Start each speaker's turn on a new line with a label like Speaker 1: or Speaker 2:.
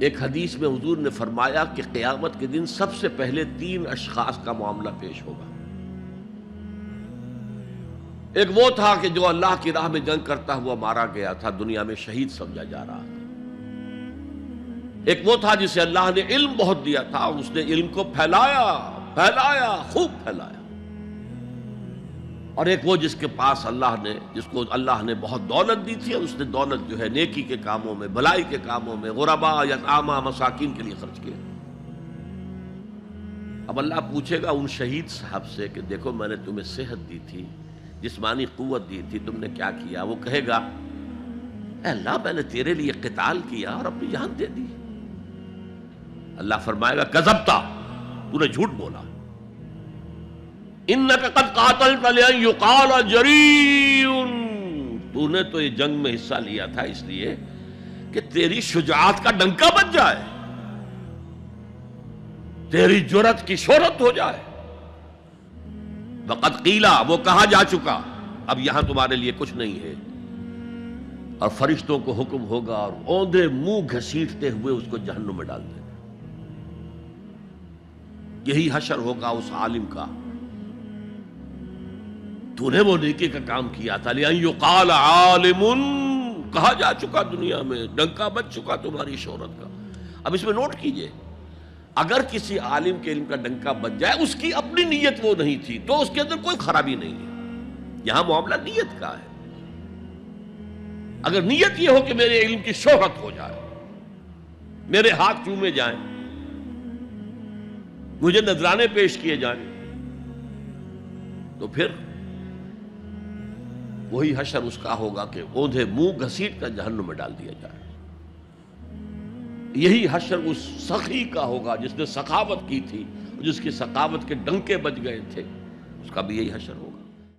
Speaker 1: ایک حدیث میں حضور نے فرمایا کہ قیامت کے دن سب سے پہلے 3 اشخاص کا معاملہ پیش ہوگا۔ ایک وہ تھا کہ جو اللہ کی راہ میں جنگ کرتا ہوا مارا گیا تھا، دنیا میں شہید سمجھا جا رہا تھا۔ ایک وہ تھا جسے اللہ نے علم بہت دیا تھا اور اس نے علم کو پھیلایا، خوب پھیلایا۔ اور ایک وہ جس کے پاس جس کو اللہ نے بہت دولت دی تھی اور اس نے دولت جو ہے نیکی کے کاموں میں، بھلائی کے کاموں میں، غرباء، یتامى، مساکین کے لیے خرچ کیا۔ اب اللہ پوچھے گا ان شہید صاحب سے کہ دیکھو میں نے تمہیں صحت دی تھی، جسمانی قوت دی تھی، تم نے کیا کیا؟ وہ کہے گا اے اللہ میں نے تیرے لیے قتال کیا اور اپنی جان دے دی۔ اللہ فرمائے گا کذبتا، تو نے جھوٹ بولا، انک قد قاتلت لأن یقال جریء، تو نے تو یہ جنگ میں حصہ لیا تھا اس لیے کہ تیری شجاعت کا ڈنکا بج جائے، تیری جرأت کی شہرت ہو جائے۔ وقد قیلا، وہ کہا جا چکا، اب یہاں تمہارے لیے کچھ نہیں ہے۔ اور فرشتوں کو حکم ہوگا اور اوندھے منہ گھسیٹتے ہوئے اس کو جہنم میں ڈال دینا۔ یہی حشر ہوگا اس عالم کا، تو نے وہ نیکی کا کام کیا تھا، لأن یقال عالم، کہا جا چکا دنیا میں، ڈنکا بج چکا تمہاری شہرت کا۔ اب اس میں نوٹ کیجئے، اگر کسی عالم کے علم کا ڈنکا بج جائے، اس کی اپنی نیت وہ نہیں تھی تو اس کے اندر کوئی خرابی نہیں ہے۔ یہاں معاملہ نیت کا ہے۔ اگر نیت یہ ہو کہ میرے علم کی شہرت ہو جائے، میرے ہاتھ چومے جائیں، مجھے نذرانے پیش کیے جائیں، تو پھر وہی حشر اس کا ہوگا کہ اوندھے منہ گھسیٹ کر جہنم میں ڈال دیا جائے۔ یہی حشر اس سخی کا ہوگا جس نے سخاوت کی تھی، جس کی سخاوت کے ڈنکے بج گئے تھے، اس کا بھی یہی حشر ہوگا۔